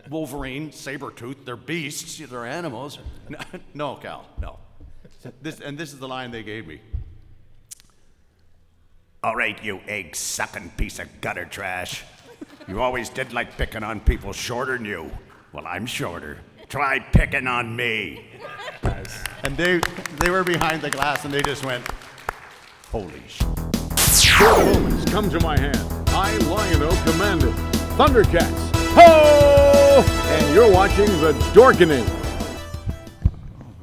Wolverine, Sabretooth, they're beasts, they're animals. No, Cal, no. This is the line they gave me. All right, you egg-sucking piece of gutter trash. You always did like picking on people shorter than you. Well, I'm shorter. Try picking on me. And they were behind the glass and they just went, holy shit. For the moments come to my hand, I, Lion-O, Commando, Thundercats, ho! And you're watching The Dorkening.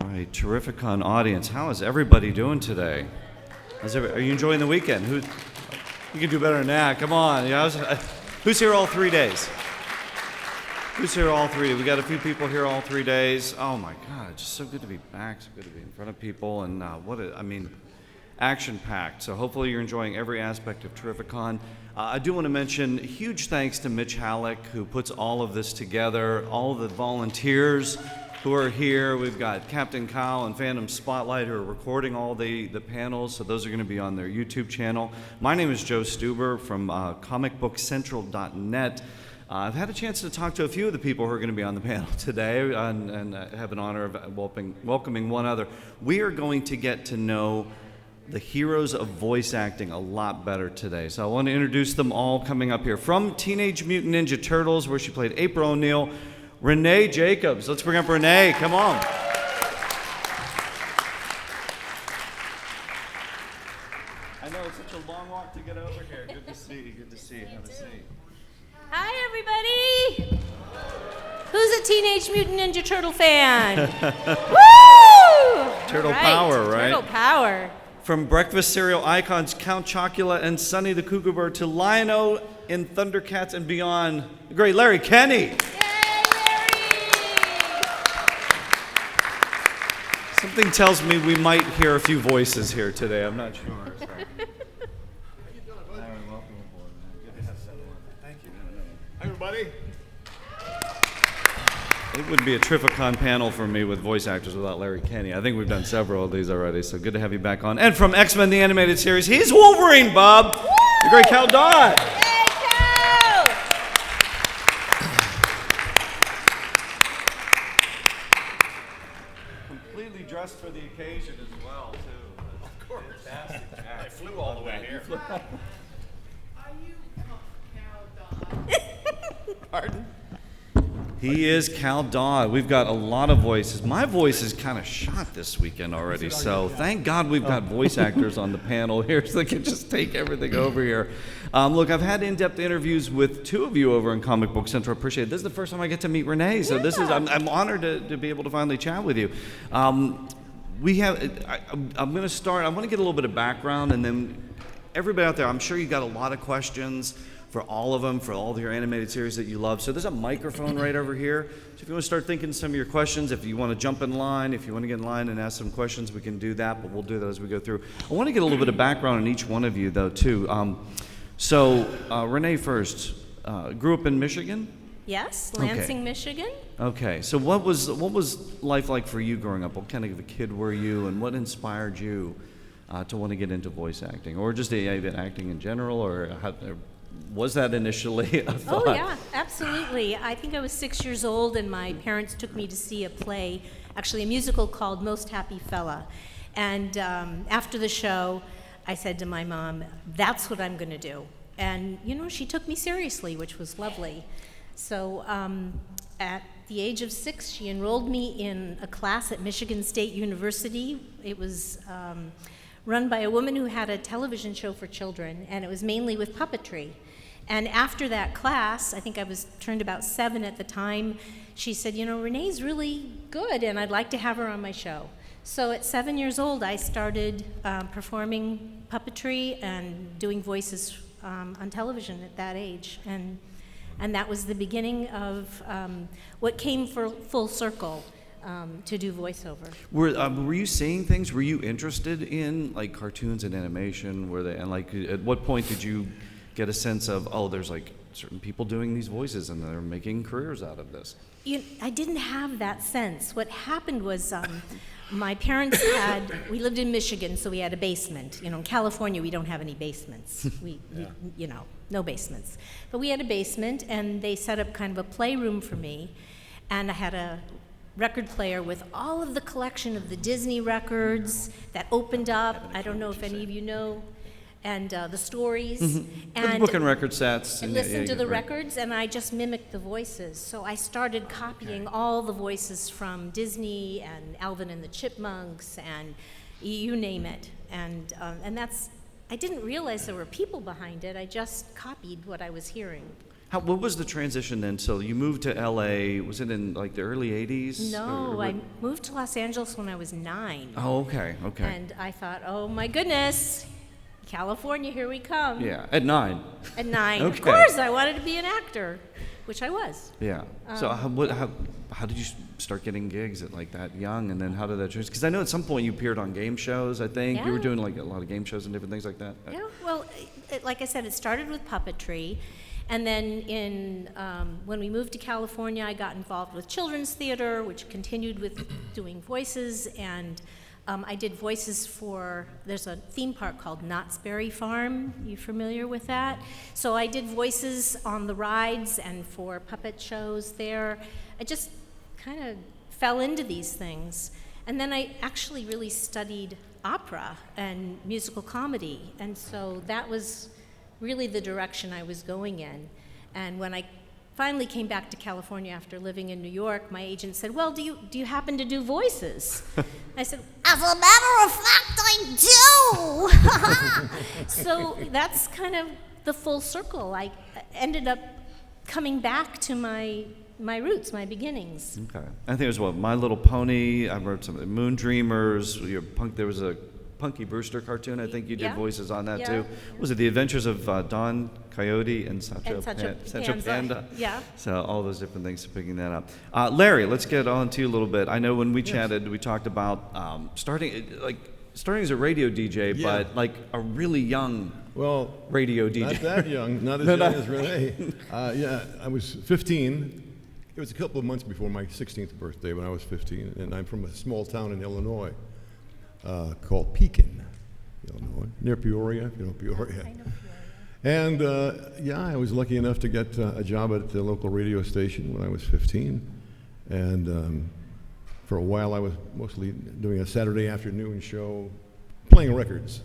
All right, Terrificon audience, how is everybody doing today? Are you enjoying the weekend? You can do better than that. Come on. Who's here all 3 days? Who's here all 3 days? We got a few people here all 3 days. Oh my God, it's just so good to be back. So good to be in front of people, and action-packed. So hopefully you're enjoying every aspect of Terrificon. I do want to mention huge thanks to Mitch Halleck, who puts all of this together, all of the volunteers who are here. We've got Captain Kyle and Phantom Spotlight who are recording all the panels, so those are going to be on their YouTube channel. My name is Joe Stuber from comicbookcentral.net. I've had a chance to talk to a few of the people who are going to be on the panel today, and have an honor of welcoming one other. We are going to get to know the heroes of voice acting a lot better today. So I want to introduce them all coming up here. From Teenage Mutant Ninja Turtles, where she played April O'Neil, Ranea Jacobs. Let's bring up Ranea. Come on. I know it's such a long walk to get over here. Good to see you. Good to see you. Have a seat. Hi, everybody. Who's a Teenage Mutant Ninja Turtle fan? Woo! Turtle power, right? Turtle power. From breakfast cereal icons Count Chocula and Sonny the Cuckoo Bird to Lion-O in Thundercats and beyond, the great Larry Kenney. Yay, Larry! Something tells me we might hear a few voices here today. I'm not sure. Everybody. It wouldn't be a Terrificon panel for me with voice actors without Larry Kenney. I think we've done several of these already, so good to have you back on. And from X-Men the Animated Series, he's Wolverine, Bob. Woo! The great Cal Dodd. Yay, Cal! Completely dressed for the occasion as well, too. Of course. Fantastic. I flew all the way here. Are you Cal Dodd? Pardon? He is Cal Dodd. We've got a lot of voices. My voice is kind of shot this weekend already, so thank God we've got voice actors on the panel here so they can just take everything over here. Look, I've had in-depth interviews with two of you over in Comic Book Central. I appreciate it. This is the first time I get to meet Ranea, so I'm honored to be able to finally chat with you. I'm going to start. I want to get a little bit of background, and then everybody out there, I'm sure you got a lot of questions for all of them, for all of your animated series that you love. So there's a microphone right over here. So if you want to start thinking some of your questions, if you want to jump in line, if you want to get in line and ask some questions, we can do that, but we'll do that as we go through. I want to get a little bit of background on each one of you, though, too. Ranea first, grew up in Michigan? Yes, Lansing, Michigan. Okay, so what was life like for you growing up? What kind of a kid were you, and what inspired you to want to get into voice acting, or just acting in general, or was that initially a thought? Oh, yeah, absolutely. I think I was 6 years old, and my parents took me to see a play, actually a musical called Most Happy Fella. And after the show, I said to my mom, that's what I'm going to do. And, she took me seriously, which was lovely. So at the age of 6, she enrolled me in a class at Michigan State University. It was run by a woman who had a television show for children, and it was mainly with puppetry. And after that class, I think I was turned about 7 at the time, she said, Renee's really good, and I'd like to have her on my show. So at 7 years old, I started performing puppetry and doing voices on television at that age. And that was the beginning of what came full circle to do voiceover. Were you seeing things? Were you interested in cartoons and animation? At what point did you get a sense of there's certain people doing these voices and they're making careers out of this. I didn't have that sense. What happened was my parents we lived in Michigan, so we had a basement. In California, we don't have any basements. We no basements. But we had a basement, and they set up kind of a playroom for me, and I had a record player with all of the collection of the Disney records that opened up. I don't know if any of you know. And the stories, The book and record sets. and yeah, listened to the right. records, and I just mimicked the voices. So I started copying all the voices from Disney and Alvin and the Chipmunks and you name it. And I didn't realize there were people behind it. I just copied what I was hearing. What was the transition then? So you moved to LA, was it in like the early 80s? No, I moved to Los Angeles when I was 9. Oh, okay. And I thought, oh my goodness, California, here we come. Yeah, at 9. At 9. Okay. Of course, I wanted to be an actor, which I was. Yeah. So how did you start getting gigs at like that young, and then how did that change? Because I know at some point you appeared on game shows, I think. You were Yeah. doing like a lot of game shows and different things like that. Yeah, well, like I said, it started with puppetry. And then when we moved to California, I got involved with children's theater, which continued with doing voices. And I did voices there's a theme park called Knott's Berry Farm. You familiar with that? So I did voices on the rides and for puppet shows there. I just kind of fell into these things. And then I actually really studied opera and musical comedy. And so that was really the direction I was going in. And when I finally came back to California after living in New York, my agent said, well, do you happen to do voices? I said, as a matter of fact, I do! So that's kind of the full circle. I ended up coming back to my roots, my beginnings. Okay. I think it was My Little Pony. I wrote some Moon Dreamers. There was a Punky Brewster cartoon. I think you did Yeah. voices on that Yeah. too. Was it The Adventures of Don Coyote and Sancho Panza. Panda? Yeah. So all those different things, so picking that up. Larry, let's get on to you a little bit. I know when we chatted, we talked about starting as a radio DJ, but like a really young radio DJ. Not that young, not as young as Renee. I was 15. It was a couple of months before my 16th birthday when I was 15, and I'm from a small town in Illinois called Pekin, Illinois, near Peoria, if you know Peoria. I know Peoria. And I was lucky enough to get a job at the local radio station when I was 15. And for a while I was mostly doing a Saturday afternoon show, playing records.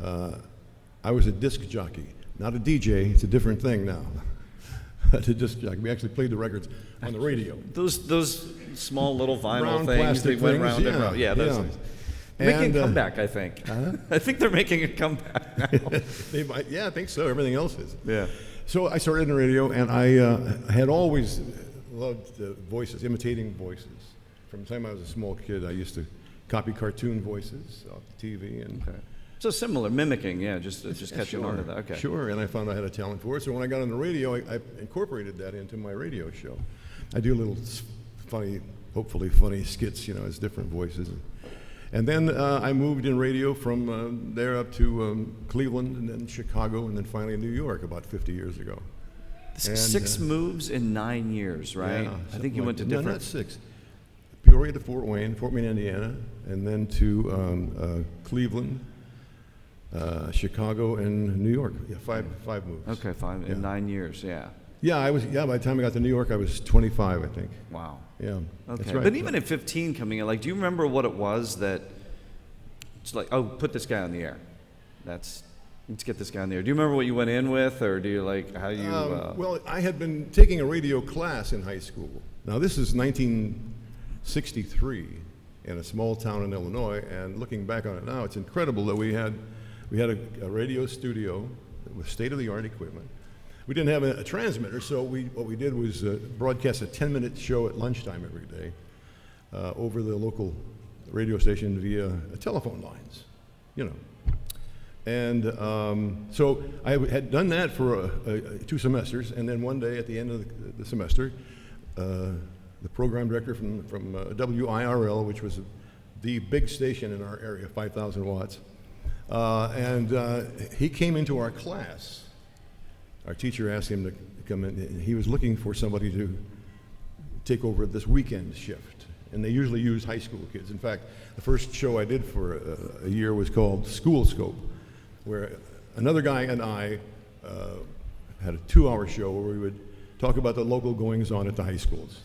I was a disc jockey, not a DJ, it's a different thing now. A disc jockey. We actually played the records on the radio. Those small little vinyl Brown things plastic that went things, round and round. Yeah, those things. Making a comeback, I think. I think they're making a comeback now. They might, I think so. Everything else is. Yeah. So I started in the radio, and I had always loved voices, imitating voices. From the time I was a small kid, I used to copy cartoon voices off the TV. And So similar, mimicking, just catching on to that. Okay. Sure, and I found I had a talent for it. So when I got on the radio, I incorporated that into my radio show. I do little funny, hopefully funny skits, as different voices. And then I moved in radio from there up to Cleveland, and then Chicago, and then finally New York about 50 years ago. And, 6 moves in 9 years, right? Yeah, I think you went to different. No, not 6. Peoria to Fort Wayne, Indiana, and then to Cleveland, Chicago, and New York. Yeah, five moves. Okay, 5 in 9 years. Yeah. Yeah, by the time I got to New York, I was 25, I think. Wow. Yeah. Okay. That's right. But even at 15 coming in, do you remember what it was that it's like, oh, put this guy on the air. Let's get this guy on the air. Do you remember what you went in with, or do you how you? Well, I had been taking a radio class in high school. Now, this is 1963 in a small town in Illinois, and looking back on it now, it's incredible that we had a radio studio with state-of-the-art equipment. We didn't have a transmitter, so what we did was broadcast a 10-minute show at lunchtime every day over the local radio station via telephone lines, And so I had done that for 2 semesters, and then one day at the end of the semester, the program director from WIRL, which was the big station in our area, 5,000 watts, and he came into our class. Our teacher asked him to come in. He was looking for somebody to take over this weekend shift, and they usually use high school kids. In fact, the first show I did for a year was called School Scope, where another guy and I had a 2-hour show where we would talk about the local goings-on at the high schools,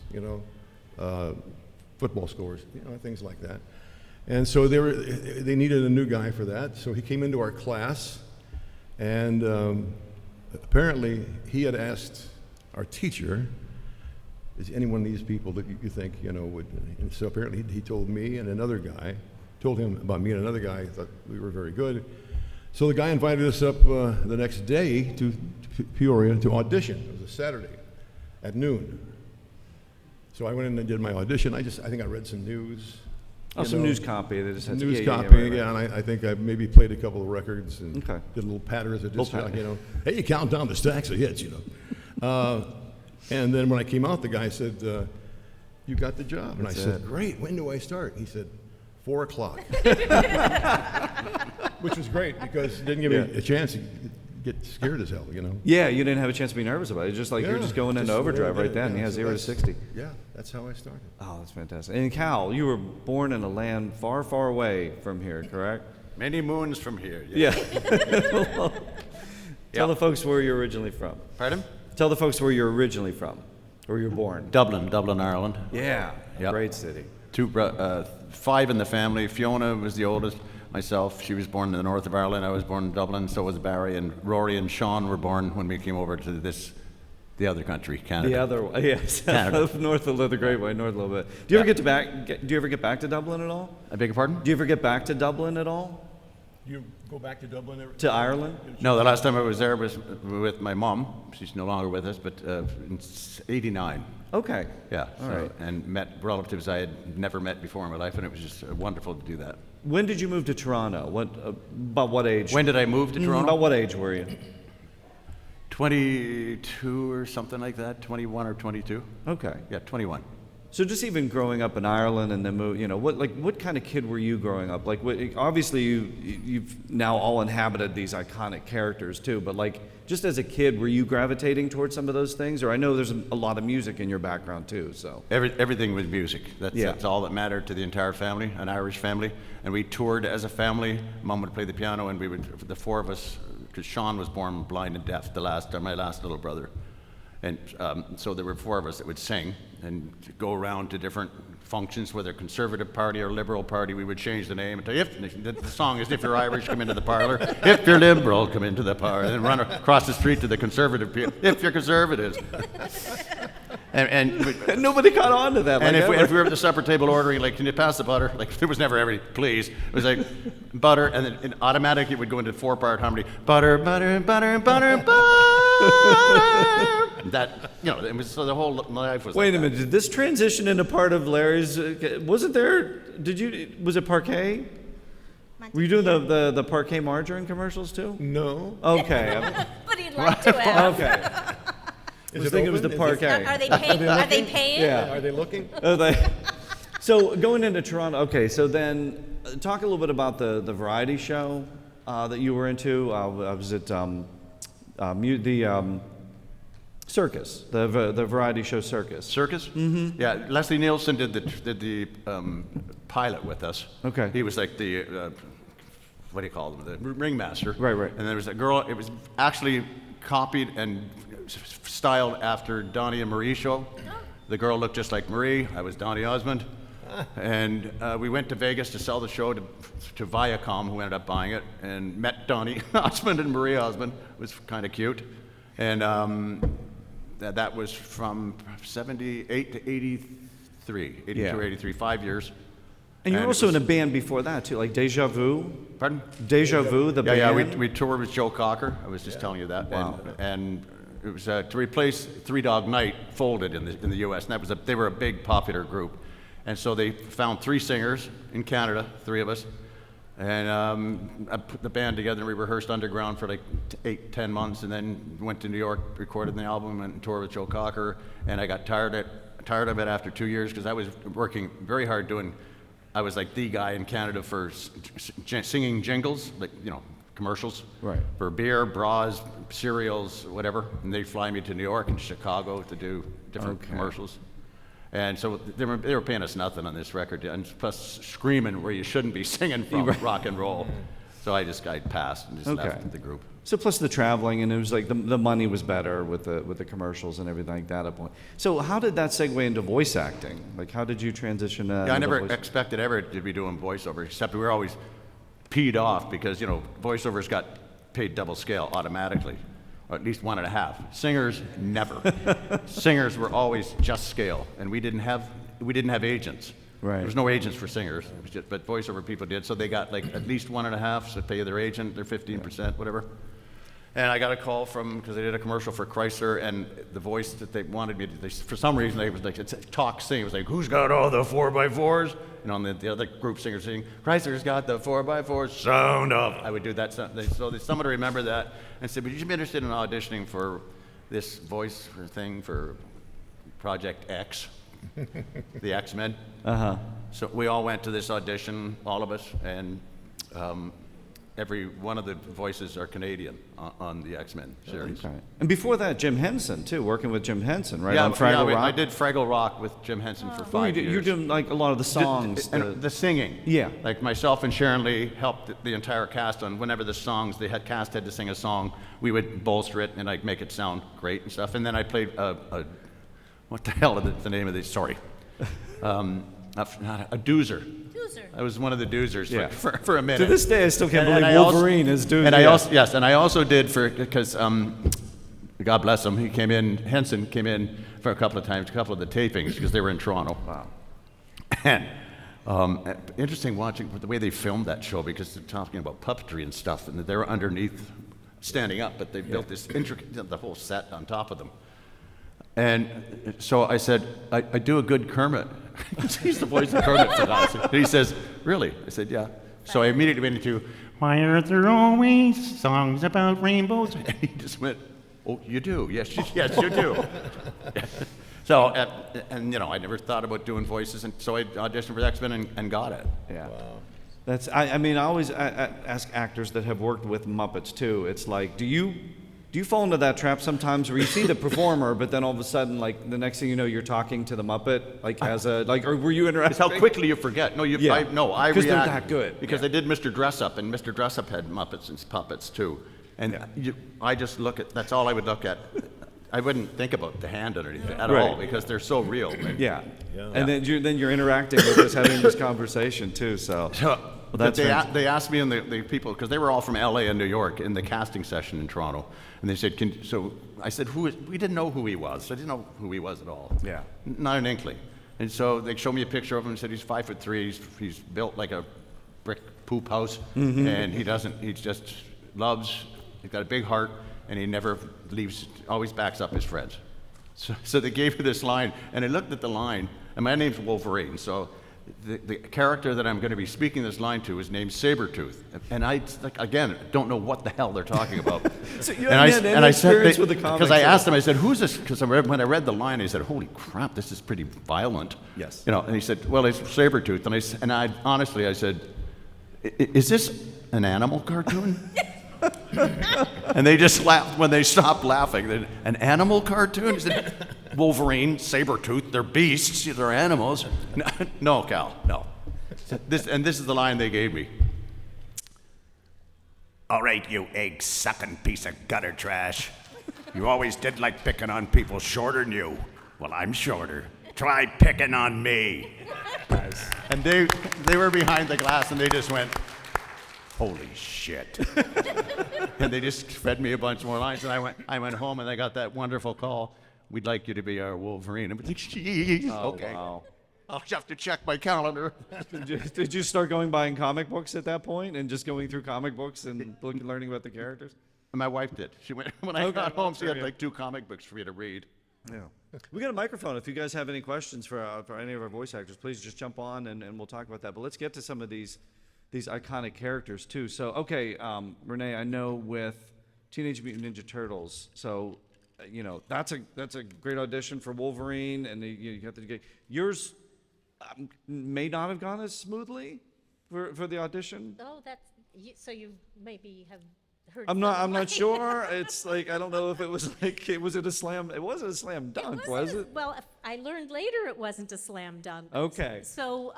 football scores, things like that. And so they needed a new guy for that, so he came into our class, and apparently he had asked our teacher, is any one of these people that you think, would, and so apparently he told me and another guy, told him about me and another guy, thought we were very good. So the guy invited us up the next day to Peoria to audition. It was a Saturday at noon. So I went in and did my audition. I think I read some news. Some news copy. They just had News yeah, copy, right. and I think I maybe played a couple of records and Okay. did a little patter as a disc Little jockey, Hey, you count down the stacks of hits, And then when I came out, the guy said, you got the job. And I said, great, when do I start? He said, 4 o'clock. Which was great because it didn't give me a chance to get scared as hell, Yeah, you didn't have a chance to be nervous about it. It's just like you're just going into overdrive right then. Yeah, so 0 to 60. Yeah, that's how I started. Oh, that's fantastic. And Cal, you were born in a land far, far away from here, correct? Many moons from here. Yeah. Tell the folks where you're originally from. Pardon? Tell the folks where you're originally from, where you're born. Dublin, Ireland. Yeah, Yep. great city. 5 in the family. Fiona was the oldest. Myself, she was born in the north of Ireland. I was born in Dublin. So was Barry, and Rory and Sean were born when we came over to the other country, Canada. The other way, yes, north of the Great Way, north a little bit. Do you ever do you ever get back to Dublin at all? I beg your pardon? Do you ever get back to Dublin at all? You go back to Dublin every To Ireland? No, the last time I was there was with my mom. She's no longer with us, but in '89. Okay. Yeah. All right. And met relatives I had never met before in my life, and it was just wonderful to do that. When did you move to Toronto? About what age? When did I move to Toronto? About what age were you? 22 or something like that. 21 or 22. Okay. Yeah, 21. So just even growing up in Ireland and then what kind of kid were you growing up? Like, obviously you've now all inhabited these iconic characters too, but like just as a kid, were you gravitating towards some of those things? Or I know there's a lot of music in your background too, so. Everything was music. That's all that mattered to the entire family, an Irish family. And we toured as a family. Mom would play the piano, and the 4 of us, because Sean was born blind and deaf, my last little brother. And so there were 4 of us that would sing and go around to different functions, whether Conservative Party or Liberal Party. We would change the name. The song is, if you're Irish, come into the parlor. If you're Liberal, come into the parlor. And run across the street to the Conservative people. If you're Conservatives. And nobody caught on to that. And if we were at the supper table ordering, like, can you pass the butter? Like, there was never every please. It was like, butter, and then automatically it would go into 4-part harmony. Butter, butter, butter, butter, butter. That, it was, so the whole life was Wait like a minute, did this transition into part of Larry's, wasn't there, was it Parquet? Were you doing the Parquet margarine commercials too? No. Okay. But he'd like to have. Okay. I was thinking it was the Parquet. Are they paying? Are they paying? Yeah. Are they looking? So going into Toronto, okay, so then talk a little bit about the variety show that you were into. Was it the Circus, the variety show Circus? Circus? Mm-hmm. Yeah, Leslie Nielsen did the pilot with us. Okay. He was like the, what do you call them, the ringmaster. Right. And there was a girl, it was actually copied and styled after Donnie and Marie show. The girl looked just like Marie. I was Donnie Osmond. And we went to Vegas to sell the show to Viacom, who ended up buying it, and met Donnie Osmond and Marie Osmond. It was kind of cute. And that was from 78 to 83, 82 or 83, 5 years. And you were And also it was- in a band before that too, like Deja Vu? Pardon? Deja Vu, the band? Yeah, we toured with Joe Cocker. I was just telling you that. Wow. And it was to replace Three Dog Night folded in the U.S. And they were a big popular group, and so they found 3 singers in Canada, 3 of us, and I put the band together. And we rehearsed underground for like 8-10 months, and then went to New York, recorded the album, and toured with Joe Cocker. And I got tired of it after 2 years because I was working very hard I was like the guy in Canada for singing jingles, like, commercials. Right. For beer, bras, cereals, whatever. And they'd fly me to New York and Chicago to do different commercials. And so they were paying us nothing on this record, and plus screaming where you shouldn't be singing from rock and roll. So I passed and just left the group. So plus the traveling, and it was like the money was better with the commercials and everything like that at that point. So how did that segue into voice acting? Like how did you transition? Yeah, I never expected ever to be doing voiceover, except we were always peed off because voiceovers got paid double scale automatically, or at least 1.5. Singers never. Singers were always just scale, and we didn't have agents. Right. There was no agents for singers, but voiceover people did. So they got like at least 1.5, so pay their agent, their 15%, whatever. And I got a call because they did a commercial for Chrysler, and the voice that they wanted me to, for some reason, they was like, it's talk sing. It was like, who's got all the 4x4s? And the other group singer singing, Chrysler's got the 4x4s, sound up. I would do that. So someone remembered that and said, would you be interested in auditioning for this voice thing for Project X, the X-Men? So we all went to this audition, all of us, and every one of the voices are Canadian on the X-Men series. Okay. And before that, Jim Henson too, working with Jim Henson, right? Yeah, on Fraggle Rock. I did Fraggle Rock with Jim Henson for 5 years. You're doing like a lot of the songs. And the singing. Yeah. Like myself and Sharon Lee helped the entire cast on whenever the songs, cast had to sing a song, we would bolster it and make it sound great and stuff. And then I played what the hell is the name of this? Sorry. A doozer. I was one of the doozers for a minute. To this day, I still can't believe Wolverine is doing. And I also did because God bless him, Henson came in for a couple of times, a couple of the tapings because they were in Toronto. Wow. And interesting watching the way they filmed that show because they're talking about puppetry and stuff, and they were underneath, standing up, but they built this intricate, the whole set on top of them. And so I said, I do a good Kermit. He's the voice of Kermit for us. And he says, really? I said, yeah. So I immediately went into, why are there always songs about rainbows? And he just went, oh, you do? Yes, yes, you do. So, and I never thought about doing voices, and so I auditioned for X-Men and got it. Yeah. Wow. That's, I mean, I always ask actors that have worked with Muppets too. It's like, do you fall into that trap sometimes where you see the performer, but then all of a sudden, like the next thing you know, you're talking to the Muppet, or were you interacting? It's how quickly you forget. No, I because they're that good. Because I did Mr. Dress-Up, and Mr. Dress-Up had Muppets and puppets too, and I just that's all I would look at. I wouldn't think about the hand underneath at all because they're so real. Yeah. And then you're interacting with us, having this conversation too. So. Well, they asked me and the people, because they were all from LA and New York in the casting session in Toronto, and they said, so I said, we didn't know who he was. I didn't know who he was at all. Yeah. Not an inkling. And so they showed me a picture of him and said, he's 5'3", he's built like a brick poop house, and he just loves, he's got a big heart, and he never leaves, always backs up his friends. So they gave me this line, and I looked at the line, and my name's Wolverine, so the character that I'm going to be speaking this line to is named Sabretooth, and I don't know what the hell they're talking about. So you had any experience with the comics? Because I asked him, I said, "Who's this?" Because when I read the line, I said, "Holy crap, this is pretty violent." Yes. And he said, "Well, it's Sabretooth," and I honestly, I said, "Is this an animal cartoon?" And they just laughed when they stopped laughing. An animal cartoon? He said, Wolverine, Sabretooth, they're beasts, they're animals. No, Cal, no. This is the line they gave me. All right, you egg-sucking piece of gutter trash. You always did like picking on people shorter than you. Well, I'm shorter. Try picking on me. And they were behind the glass, and they just went, holy shit. And they just fed me a bunch more lines, and I went home, and I got that wonderful call. We'd like you to be our Wolverine. I'm like, geez, okay. Wow. I'll have to check my calendar. Did you start buying comic books at that point and just going through comic books and learning about the characters? My wife did. She went when I got home. She had like 2 comic books for me to read. Yeah. We got a microphone. If you guys have any questions for any of our voice actors, please just jump on and we'll talk about that. But let's get to some of these iconic characters too. So, okay, Ranea, I know with Teenage Mutant Ninja Turtles, so that's a great audition for Wolverine, and you have to get yours. May not have gone as smoothly for the audition. Oh, So you maybe have heard. I'm some not. of I'm not mine. sure. It's like I don't know if it was like it was it a slam. It wasn't a slam dunk, was it? Well, I learned later it wasn't a slam dunk. Okay. So,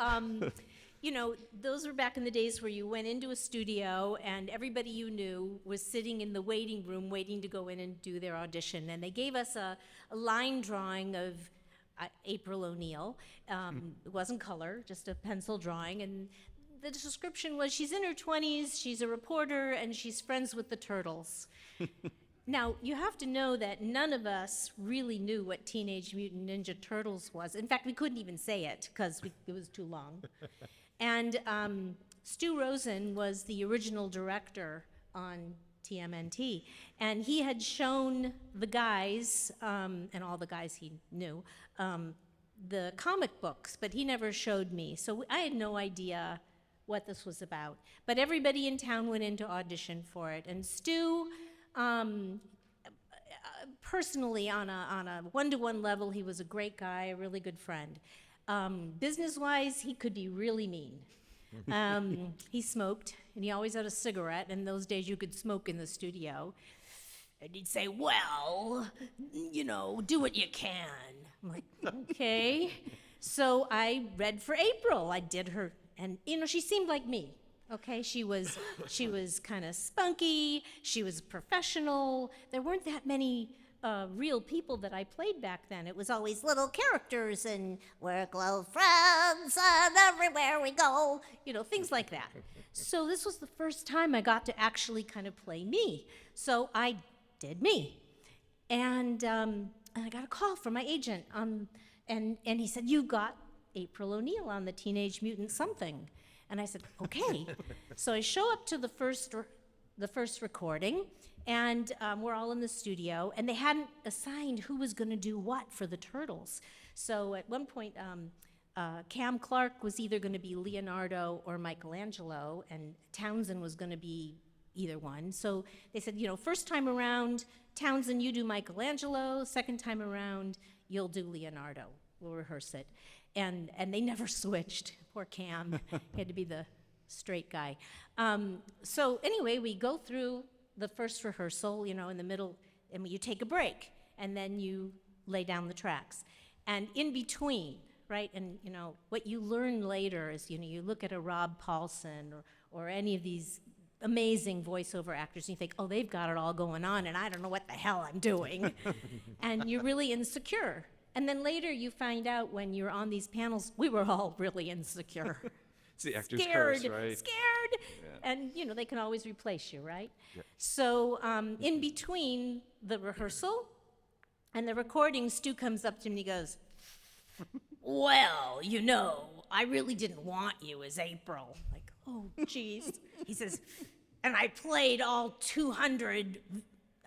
those were back in the days where you went into a studio and everybody you knew was sitting in the waiting room waiting to go in and do their audition. And they gave us a line drawing of April O'Neil. It wasn't color, just a pencil drawing. And the description was she's in her 20s, she's a reporter, and she's friends with the turtles. Now, you have to know that none of us really knew what Teenage Mutant Ninja Turtles was. In fact, we couldn't even say it because it was too long. And Stu Rosen was the original director on TMNT. And he had shown the guys, and all the guys he knew, the comic books, but he never showed me. So I had no idea what this was about. But everybody in town went in to audition for it. And Stu, personally, on a one-to-one level, he was a great guy, a really good friend. Business-wise, he could be really mean. He smoked, and he always had a cigarette. In those days, you could smoke in the studio. And he'd say, well, do what you can. I'm like, okay. So I read for April. I did her, and, she seemed like me. Okay, she was kind of spunky. She was professional. There weren't that many real people that I played back then. It was always little characters and we're close friends and everywhere we go, things like that. So this was the first time I got to actually kind of play me. So I did me, and I got a call from my agent, and he said, "You got April O'Neil on the Teenage Mutant something." And I said, okay. So I show up to the first recording, and we're all in the studio, and they hadn't assigned who was going to do what for the Turtles. So at one point, Cam Clark was either going to be Leonardo or Michelangelo, and Townsend was going to be either one. So they said, first time around, Townsend, you do Michelangelo. Second time around, you'll do Leonardo. We'll rehearse it. And they never switched. Poor Cam. He had to be the straight guy. So anyway, we go through the first rehearsal, in the middle, and you take a break, and then you lay down the tracks. And in between, right, and what you learn later is, you look at a Rob Paulson or any of these amazing voiceover actors, and you think, oh, they've got it all going on, and I don't know what the hell I'm doing. And you're really insecure. And then later you find out when you're on these panels, we were all really insecure. It's the actor's Scared, curse, right? Scared. Yeah. And, they can always replace you, right? Yep. So in between the rehearsal and the recording, Stu comes up to me and he goes, well, I really didn't want you as April. Like, oh, geez. He says, and I played all 200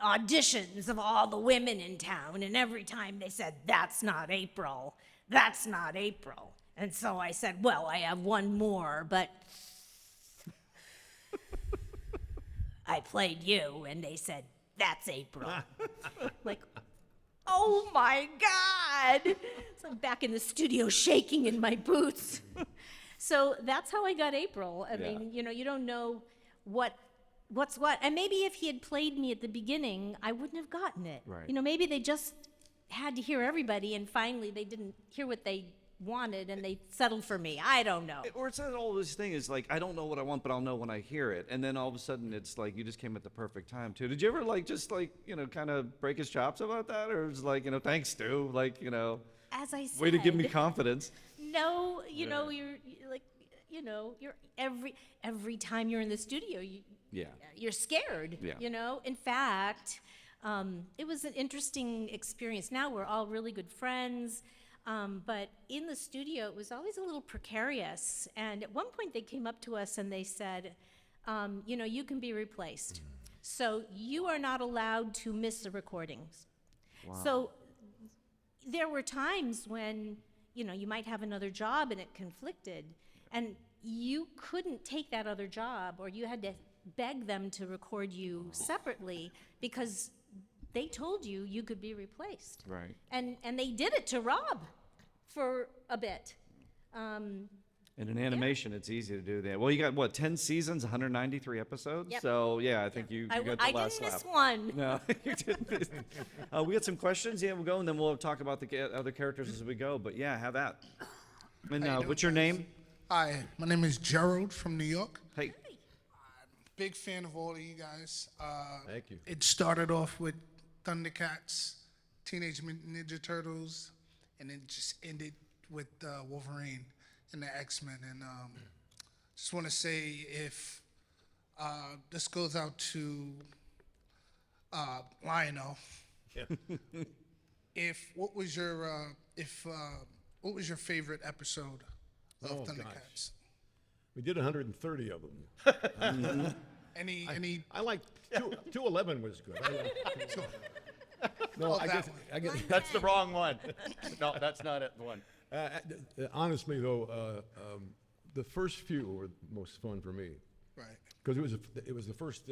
auditions of all the women in town, and every time they said, that's not April, that's not April. And so I said, well, I have one more, but I played you, and they said, that's April. Like, oh my God! So I'm back in the studio shaking in my boots. So that's how I got April. I mean, you don't know what's what. And maybe if he had played me at the beginning, I wouldn't have gotten it. Right. Maybe they just had to hear everybody, and finally they didn't hear what they wanted, and they settled for me. I don't know. Or it's not all this thing is like, I don't know what I want, but I'll know when I hear it. And then all of a sudden it's like, you just came at the perfect time too. Did you ever kind of break his chops about that? Or it's like, thanks, Stu, As I said, way to give me confidence. No, you're like, you're every time you're in the studio, you're scared. Yeah. In fact, it was an interesting experience. Now we're all really good friends, but in the studio it was always a little precarious. And at one point they came up to us and they said, you can be replaced, so you are not allowed to miss the recordings. Wow. So there were times when you might have another job and it conflicted, and you couldn't take that other job, or you had to beg them to record you separately because they told you could be replaced. Right. And they did it to Rob for a bit. And And in animation, it's easy to do that. Well, you got, what, 10 seasons, 193 episodes? Yep. So, yeah, I think you got the I last didn't lap. miss one. No, you didn't miss. We got some questions. Yeah, we'll go, and then we'll talk about the other characters as we go. But, yeah, have that. And How you doing, what's your guys? name? Hi, my name is Gerald from New York. Hey. Big fan of all of you guys. Thank you. It started off with Thundercats, Teenage Mutant Ninja Turtles, and it just ended with Wolverine and the X-Men. And just want to say if this goes out to Lionel, what was your favorite episode of Oh, Thundercats? gosh. We did 130 of them. Any I like 211 was good. No, Oh, I that guess, one. I guess That's the wrong one. No, that's not it. The one. honestly though, the first few were the most fun for me right? because it was the first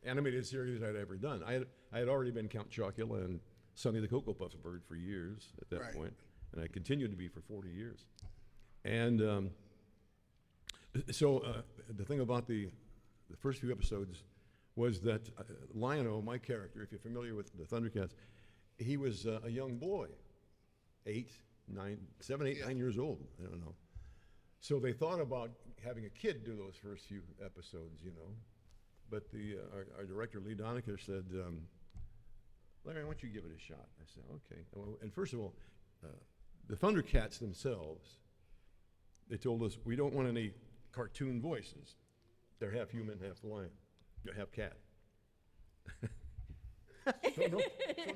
animated series I'd ever done. I had already been Count Chocula and Sonny the Cocoa Puffs bird for years at that Right. point, and I continued to be for 40 years. And so the thing about the first few episodes was that Lion-O, my character, if you're familiar with the Thundercats, he was a young boy, 7, 8, 9 years old. I don't know. So they thought about having a kid do those first few episodes, you know. But our director, Lee Doniker, said, Larry, why don't you give it a shot? I said, okay. And first of all, the Thundercats themselves, they told us, we don't want any cartoon voices. They're half human, half lion, half cat. so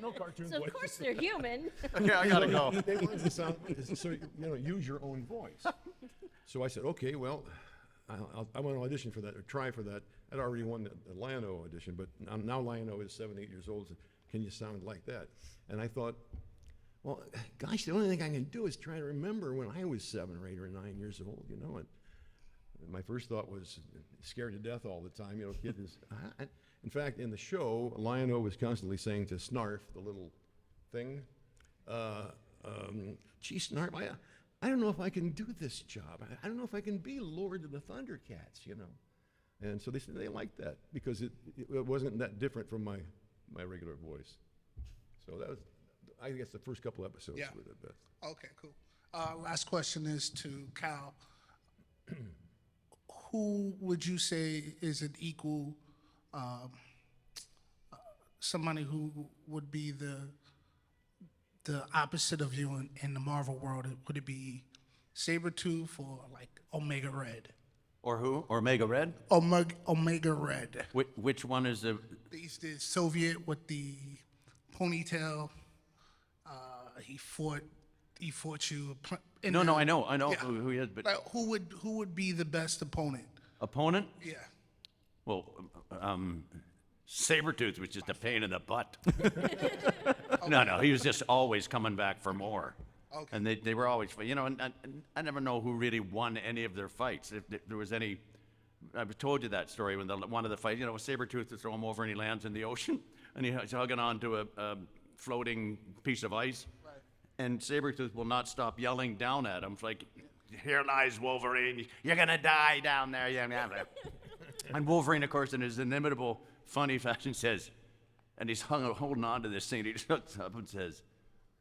no cartoon So of voices. course they're human. Okay, I gotta go. They wanted to sound, so use your own voice. So I said, okay, well, I want to audition for that or try for that. I'd already won the Lion-O audition, but now Lion-O is 7, 8 years old. So can you sound like that? And I thought, well, gosh, the only thing I can do is try to remember when I was 7 or 8 or 9 years old, you know. And my first thought was scared to death all the time, you know. Kid is. In fact, in the show, Lion-O was constantly saying to Snarf, the little thing, "Gee, Snarf, I don't know if I can do this job. I don't know if I can be Lord of the Thundercats, you know." And so they said they liked that because it wasn't that different from my regular voice. So that was, I guess, the first couple episodes Yeah. were the best. Okay, cool. Last question is to Cal. Who would you say is an equal, somebody who would be the opposite of you in the Marvel world? Would it be Sabretooth or like Omega Red? Or who? Or Omega Red? Omega Red. Which one is the? He's the Soviet with the ponytail. He fought you. No, I know Yeah. who he is, but Like, who would be the best opponent? opponent? Yeah. Well, Sabretooth was just a pain in the butt. No, he was just always coming back for more. Okay. And they were always, you know, and I never know who really won any of their fights. If there was any, I've told you that story when one of the fights, you know, Sabretooth would throw him over and he lands in the ocean and he's hugging onto a floating piece of ice. Right. And Sabretooth will not stop yelling down at him. It's like, here lies Wolverine. You're going to die down there. And Wolverine, of course, in his inimitable, funny fashion says, and he's holding on to this thing, he just looks up and says,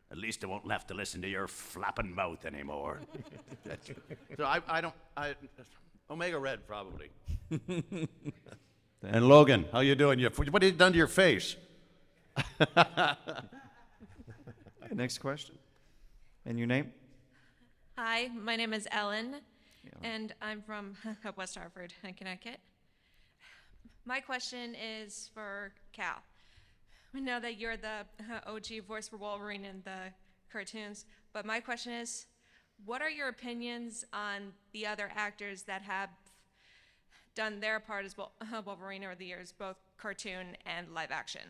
at least I won't have to listen to your flapping mouth anymore. So Omega Red, probably. And Logan, how you doing? What have you done to your face? Next question. And your name? Hi, my name is Ellen, and I'm from West Hartford, Connecticut. My question is for Cal. We know that you're the OG voice for Wolverine in the cartoons, but my question is, what are your opinions on the other actors that have done their part as Wolverine over the years, both cartoon and live action?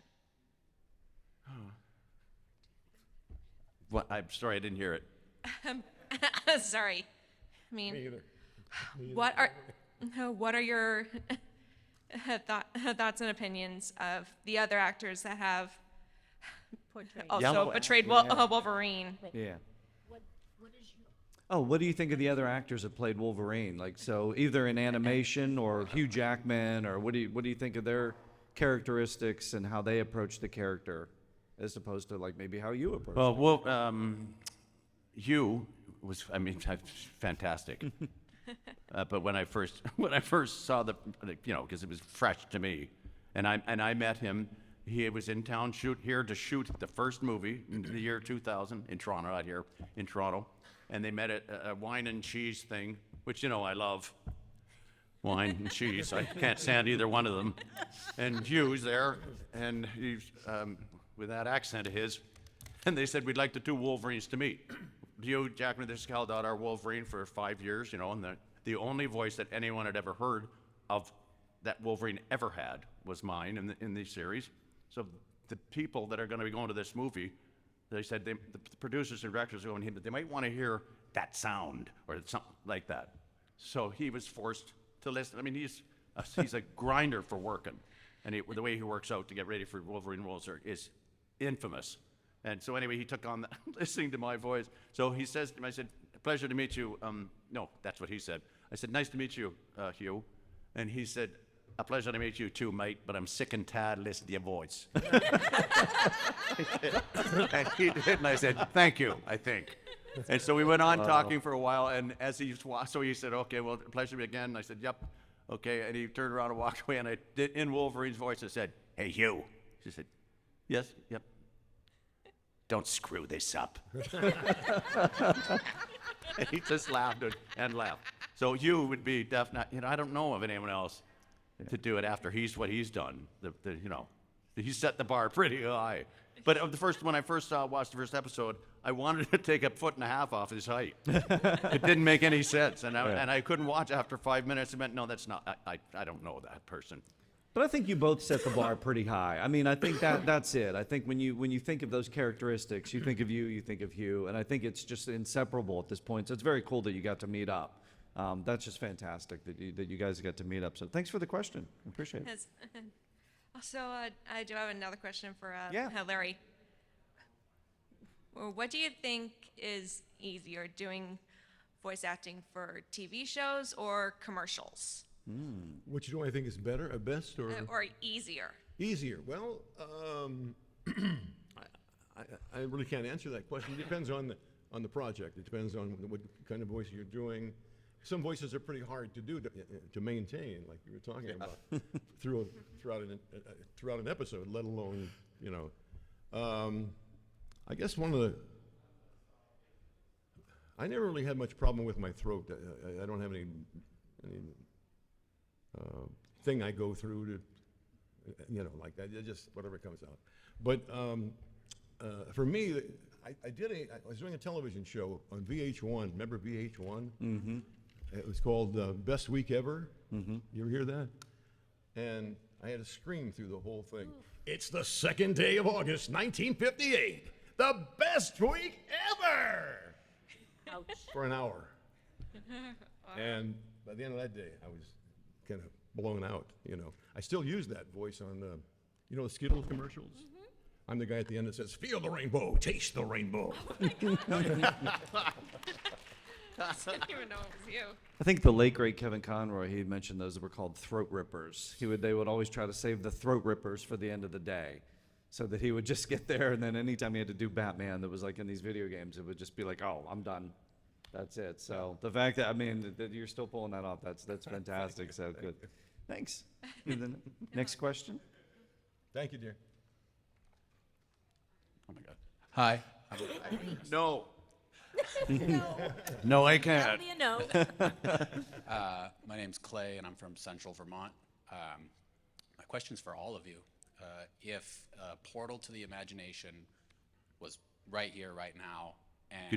What? I'm sorry, I didn't hear it. Sorry. I mean, Me either. what are your thoughts and opinions of the other actors that have Portrayed. also Yellow portrayed yeah. Wolverine? Yeah. What is your? Oh, what do you think of the other actors that played Wolverine? Like, so either in animation or Hugh Jackman, or what do you think of their characteristics and how they approach the character, as opposed to like maybe how you approach it? Well, Hugh was, I mean, fantastic. But when I first saw because it was fresh to me, and I met him. He was in town here to shoot the first movie in the year 2000 in Toronto, out here in Toronto. And they met at a wine and cheese thing, which, I love wine and cheese. I can't stand either one of them. And Hugh's there, and he's with that accent of his, and they said, we'd like the two Wolverines to meet. Hugh Jackman, this is Cal Dodd, our Wolverine for 5 years, and the only voice that anyone had ever heard of that Wolverine ever had was mine in the series. So the people that are going to be going to this movie, they said the producers and directors are going, they might want to hear that sound or something like that. So he was forced to listen. I mean, he's a grinder for working, and the way he works out to get ready for Wolverine roles is infamous. And so anyway, he took on that, listening to my voice. So he says to me, I said, pleasure to meet you. No, that's what he said. I said, nice to meet you, Hugh. And he said, a pleasure to meet you too, mate, but I'm sick and tired listening to your voice. And he did, and I said, thank you, I think. And so we went on talking for a while, and as he said, okay, well, pleasure to meet again. And I said, yep, okay. And he turned around and walked away, and I did, in Wolverine's voice, I said, hey, Hugh. She said, yes, yep. Don't screw this up. And he just laughed and laughed. So Hugh would be definitely, I don't know of anyone else to do it after what he's done. He set the bar pretty high. But when I first watched the first episode, I wanted to take 1.5 feet off his height. It didn't make any sense, and I couldn't watch after 5 minutes. I went, no, that's not. I don't know that person. But I think you both set the bar pretty high. I mean, I think that's it. I think when you think of those characteristics, you think of you think of Hugh, and I think it's just inseparable at this point. So it's very cool that you got to meet up. That's just fantastic that you guys got to meet up. So thanks for the question. I appreciate it. Yes. Also, I do have another question for Yeah. Larry. Well, what do you think is easier, doing voice acting for TV shows or commercials? Which do I think is better, or best, or Easier? easier? Well, I really can't answer that question. It depends on the project. It depends on what kind of voice you're doing. Some voices are pretty hard to do to maintain, like you were talking about, throughout an episode, let alone I guess I never really had much problem with my throat. I don't have any thing I go through to, like that. Just whatever comes out. But for me, I was doing a television show on VH1. Remember VH1? Mm-hmm. It was called Best Week Ever. Mm-hmm. You ever hear that? And I had to scream through the whole thing. It's the second day of August, 1958. The best week ever! Ouch. For an hour. And by the end of that day, I was kind of blown out, I still use that voice on, the Skittles commercials? Mm-hmm. I'm the guy at the end that says, feel the rainbow, taste the rainbow. I didn't even know it was you. I think the late great Kevin Conroy, he mentioned those that were called throat rippers. They would always try to save the throat rippers for the end of the day, so that he would just get there, and then anytime he had to do Batman that was like in these video games, it would just be like, oh, I'm done. That's it. So the fact that that you're still pulling that off, that's fantastic. So good. Thanks. Next question. Thank you, dear. Oh my God. Hi. No. No, I can't. That'll be a no. My name's Clay, and I'm from Central Vermont. My question's for all of you. If a portal to the imagination was right here, right now, and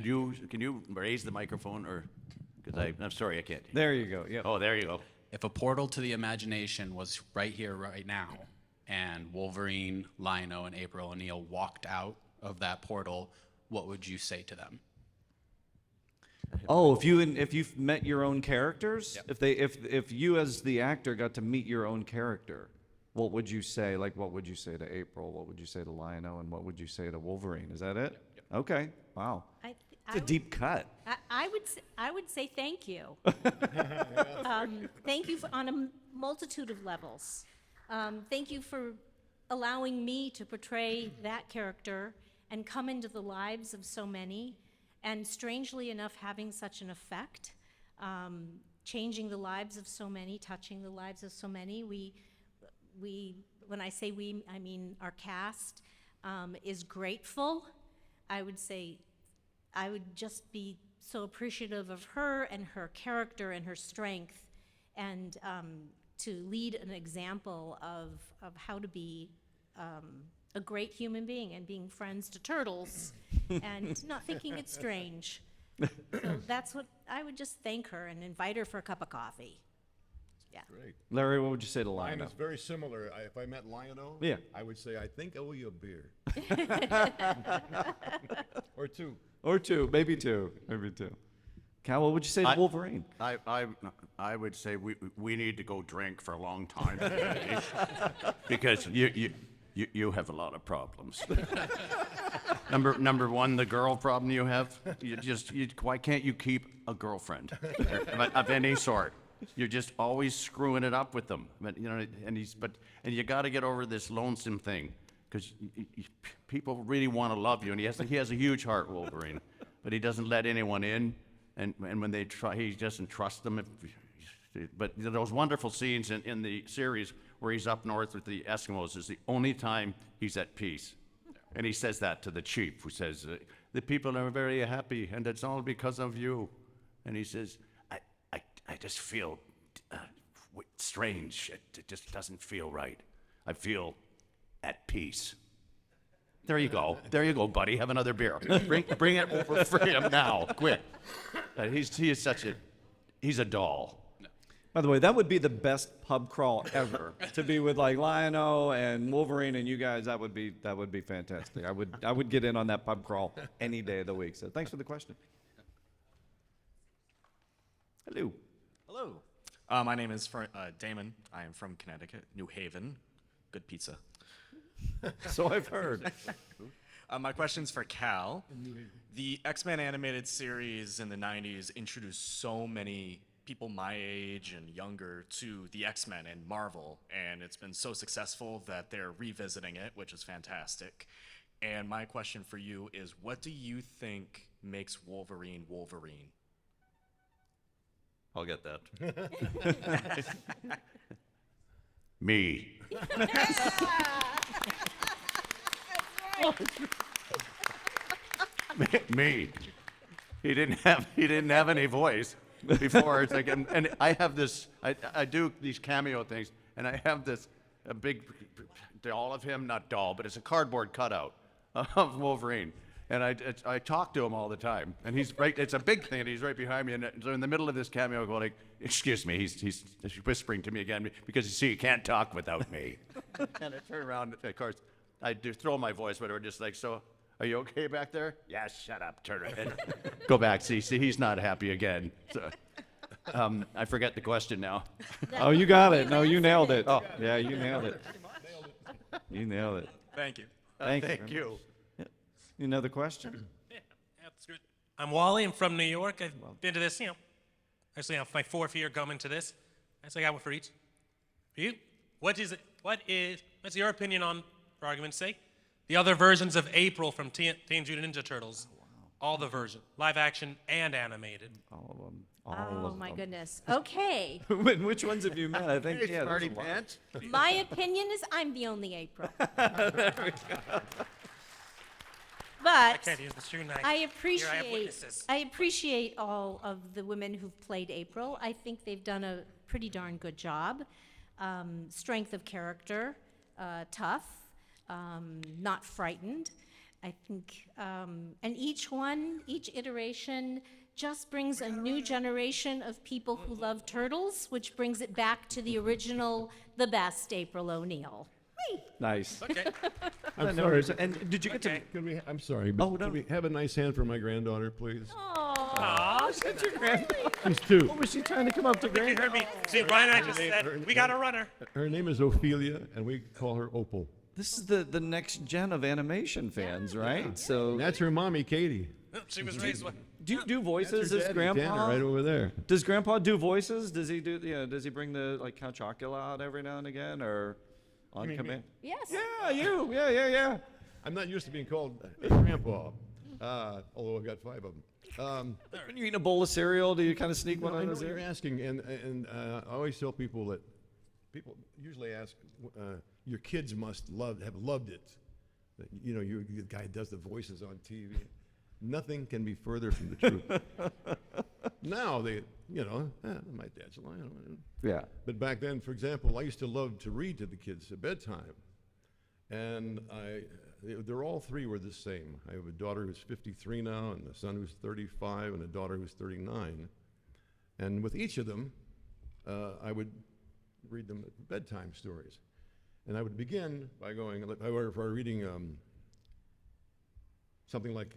Can you raise the microphone, or because I'm sorry, I can't. There you go. Yeah. Oh, there you go. if a portal to the imagination was right here, right now, and Wolverine, Lino, and April O'Neil walked out of that portal, what would you say to them? Oh, if you've met your own characters, Yep. if you as the actor got to meet your own character, what would you say? Like, what would you say to April? What would you say to Lino? And what would you say to Wolverine? Is that it? Yep. Okay. Wow. It's a deep cut. I would say thank you. Thank you on a multitude of levels. Thank you for allowing me to portray that character and come into the lives of so many, and strangely enough, having such an effect, changing the lives of so many, touching the lives of so many. We when I say we, I mean our cast is grateful. I would say I would just be so appreciative of her and her character and her strength, and to lead an example of how to be a great human being and being friends to turtles and not thinking it's strange. So that's what I would just thank her and invite her for a cup of coffee. Yeah. Great. Larry, what would you say to Mine Lionel? is very similar. If I met Lionel, Yeah. I would say, I think I owe you a beer. Or two. Or two, maybe two, maybe two. Cal, what would you say to Wolverine? I would say we need to go drink for a long time because you have a lot of problems. Number one, the girl problem you have. Why can't you keep a girlfriend of any sort? You're just always screwing it up with them. But and you got to get over this lonesome thing, because people really want to love you, and he has a huge heart, Wolverine, but he doesn't let anyone in, and when they try, he doesn't trust them. But those wonderful scenes in the series where he's up north with the Eskimos is the only time he's at peace. And he says that to the chief, who says, the people are very happy, and it's all because of you. And he says, I just feel strange. It just doesn't feel right. I feel at peace. There you go. There you go, buddy. Have another beer. Bring it over for him now, quick. He's a doll. By the way, that would be the best pub crawl ever. To be with like Lionel and Wolverine and you guys, that would be fantastic. I would get in on that pub crawl any day of the week. So thanks for the question. Hello. Hello. My name is Damon. I am from Connecticut, New Haven. Good pizza. So I've heard. My question's for Cal. The X-Men animated series in the 90s introduced so many people my age and younger to the X-Men and Marvel, and it's been so successful that they're revisiting it, which is fantastic. And my question for you is, what do you think makes Wolverine Wolverine? I'll get that. Me. Me. He didn't have any voice before. It's like, and I have this. I do these cameo things, and I have this a big doll of him, not doll, but it's a cardboard cutout of Wolverine. And I talk to him all the time, and he's right. It's a big thing, and he's right behind me. And so in the middle of this cameo, I go like, "Excuse me," he's whispering to me again because you see, you can't talk without me. And I turn around, of course, I do throw my voice, but we're just like, "So, are you okay back there?" "Yeah, shut up, turn around." Go back. See, he's not happy again. So, I forget the question now. Oh, you got it. No, you nailed it. Oh, yeah, you nailed it. You nailed it. Thank you. Thank you. You know the question? Yeah, that's good. I'm Wally. I'm from New York. I've been to this, actually, I'm my fourth year coming to this. I got one for each. For you, what's your opinion on, for argument's sake, the other versions of April from Teenage Mutant Ninja Turtles? Oh, wow. All the versions, live action and animated. All of them. Oh my goodness. Okay. Which ones have you met? I think, yeah, Party there's a lot. pants. My opinion is I'm the only April. I But can't use the shoe knife. I Here, I have witnesses. appreciate all of the women who've played April. I think they've done a pretty darn good job. Strength of character, tough, not frightened. I think, and each iteration just brings a new generation of people who love turtles, which brings it back to the original, the best April O'Neil. Nice. Okay. I'm sorry. And did you get to? I'm sorry, but Oh, no. can we have a nice hand for my granddaughter, please? Aw, That's your grand. She's two. What was she trying to come up to? you heard me. See, Brian and I just said, we got a runner. Her name is Ophelia, and we call her Opal. This is the next gen of animation fans, right? So And that's her mommy, Katie. She was raised with. Do you do voices? That's Does your daddy, Grandpa? Tanner, right over there. Does Grandpa do voices? Does he do? Yeah. Does he bring the like Count Chocula out every now and again, or on mean command? Yes. Yeah, you. Yeah. I'm not used to being called a grandpa, although I've got 5 of them. When you're eating a bowl of cereal, do you kind of sneak one I on know his what you're ear? asking, and I always tell people that people usually ask, your kids must have loved it. That, you know, you the guy does the voices on TV. Nothing can be further from the truth. Now they, my dad's lying. Yeah. But back then, for example, I used to love to read to the kids at bedtime, and they're all 3 were the same. I have a daughter who's 53 now, and a son who's 35, and a daughter who's 39. And with each of them, I would read them bedtime stories. And I would begin by going, if I were reading something like,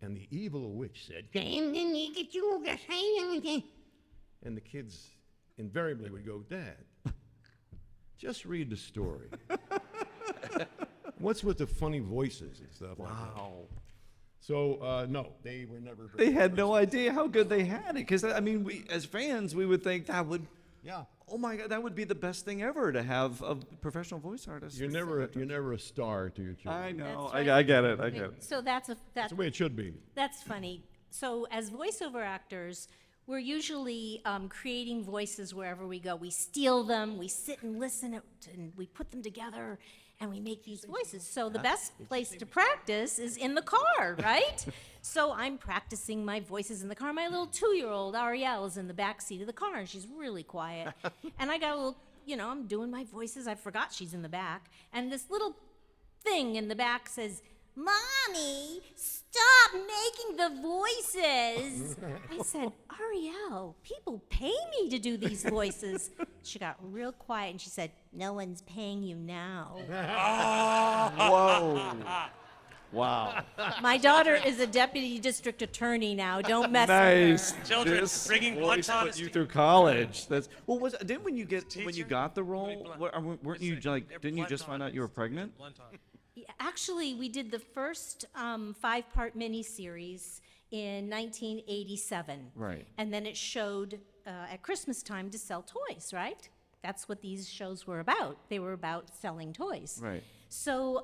and the evil witch said, and the kids invariably would go, Dad, just read the story. What's with the funny voices and stuff like that? Wow. So, no, they were never. They had no idea how good they had it, because I mean, we as fans, we would think that would. Yeah. Oh my God, that would be the best thing ever to have a professional voice artist. You're never a star to your children. I know. That's I get it. I get it. So that's That's the way it should be. That's funny. So as voiceover actors, we're usually creating voices wherever we go. We steal them, we sit and listen, and we put them together, and we make these voices. So the best place to practice is in the car, right? So I'm practicing my voices in the car. My little 2-year-old, Ariel, is in the back seat of the car, and she's really quiet. And I got a little, I'm doing my voices. I forgot she's in the back. And this little thing in the back says, Mommy, stop making the voices. I said, Ariel, people pay me to do these voices. She got real quiet and she said, no one's paying you now. Whoa. Wow. My daughter is a deputy district attorney now. Don't mess Nice. with her. Children This bringing voice blunt put honesty. you through college. That's didn't when you Teacher, got the role? blunt. Weren't you They're didn't you blunt just find out you were honest. pregnant? Blunt honest. Yeah, actually, we did the first 5-part miniseries in 1987. Right. And then it showed at Christmas time to sell toys, right? That's what these shows were about. They were about selling toys. Right. So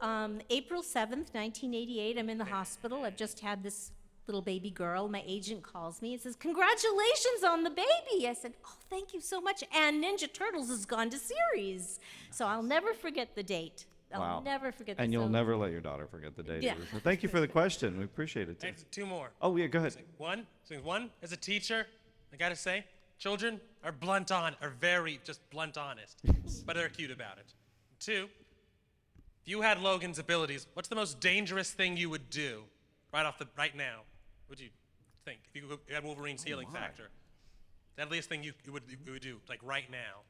April 7th, 1988, I'm in the hospital. I've just had this little baby girl. My agent calls me and says, congratulations on the baby. I said, oh, thank you so much. And Ninja Turtles has gone to series. So I'll never forget the date. I'll Wow. never forget the And you'll so- never let your daughter forget the date. Yeah. either. So thank you for the question. We appreciate it. Too. Hey, 2 more. Oh yeah, go ahead. One, as a teacher, I gotta say, children are very just blunt honest, but they're cute about it. 2, if you had Logan's abilities, what's the most dangerous thing you would do right now? What would you think if you had Wolverine's healing my. factor? The deadliest thing you would do, like right now,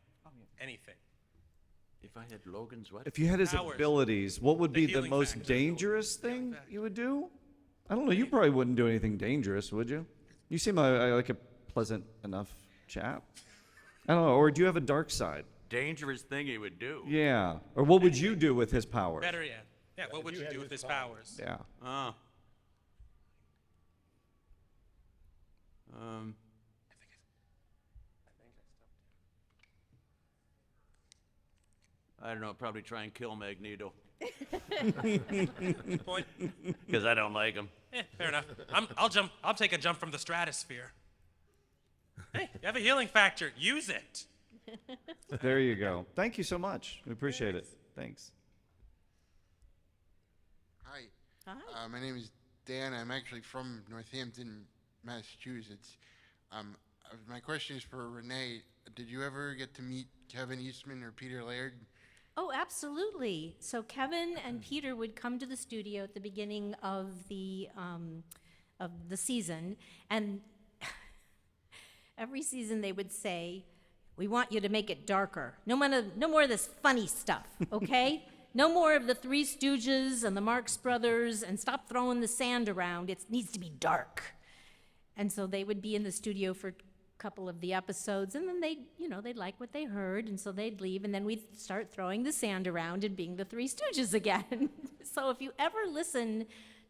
anything. If I had Logan's what? If you had his Powers. abilities, what would The be the healing most factor. dangerous Healing thing factor. you would do? I don't know. You probably wouldn't do anything dangerous, would you? You seem like a pleasant enough chap. I don't know. Or do you have a dark side? Dangerous thing he would do. Yeah. Or what would you do with his powers? Better yet, what would you do with his powers? Yeah. I don't know, probably try and kill Magneto. Point. Because I don't like him. Fair enough. I'll take a jump from the stratosphere. Hey, you have a healing factor. Use it. There you go. Thank you so much. We appreciate it. Thanks. Hi. Hi. My name is Dan. I'm actually from Northampton, Massachusetts. My question is for Renee. Did you ever get to meet Kevin Eastman or Peter Laird? Oh, absolutely. So Kevin and Peter would come to the studio at the beginning of the season, and every season they would say, "We want you to make it darker. No more of this funny stuff, okay? No more of the Three Stooges and the Marx Brothers, and stop throwing the sand around. It needs to be dark." And so they would be in the studio for couple of the episodes, and then they'd like what they heard, and so they'd leave, and then we'd start throwing the sand around and being the Three Stooges again. So if you ever listen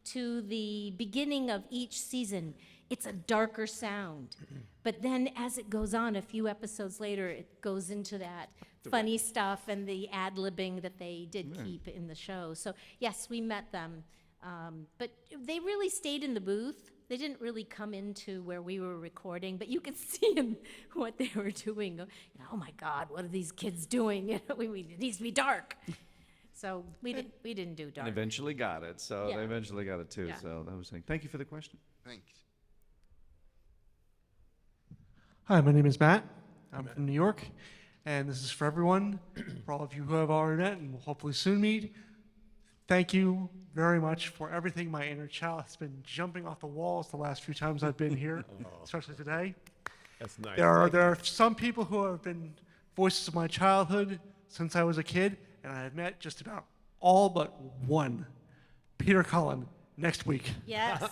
to the beginning of each season, it's a darker sound. But then as it goes on, a few episodes later, it goes into that funny stuff and the ad-libbing that they did keep in the show. So yes, we met them. But they really stayed in the booth. They didn't really come into where we were recording, but you could see in what they were doing. Oh my God, what are these kids doing? It needs to be dark. So we didn't do dark. And eventually got it. So Yeah. they eventually got it too. Yeah. So that was saying. Thank you for the question. Thanks. Hi, my name is Matt. I'm from New York, and this is for everyone, for all of you who have already met and will hopefully soon meet. Thank you very much for everything. My inner child has been jumping off the walls the last few times I've been here, especially today. That's nice. There are some people who have been voices of my childhood since I was a kid, and I have met just about all but one, Peter Cullen, next week. Yes.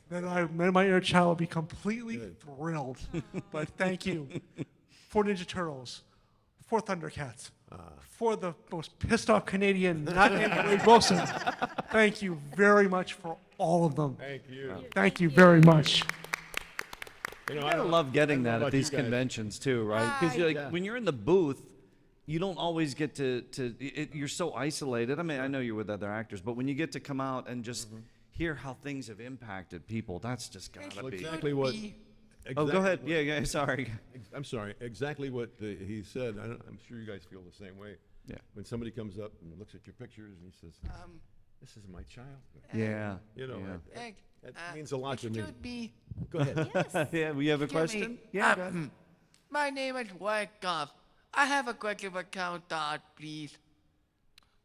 Then my inner child will be completely thrilled. But thank you for Ninja Turtles, for Thundercats, for the most pissed off Canadian, not named Wade Wilson. Thank you very much for all of them. Thank you. Thank you very much. You know, I love getting that know at about these you guys. conventions too, right? Because when you're in the booth, you don't always get you're so isolated. I mean, I know you're with other actors, but when you get to come out and just hear how things have impacted people, that's just gotta be. Exactly what. Oh, go ahead. exactly Yeah, sorry. I'm sorry. Exactly what he said. I'm sure you guys feel the same way. Yeah. When somebody comes up and looks at your pictures and he says, "This is my childhood." Yeah. You know, yeah. that means a lot to me. Excuse me. Go ahead. Yeah, we have a Excuse me. question? Yeah, go ahead. My name is Wyckoff. I have a question for Cal Dodd, please.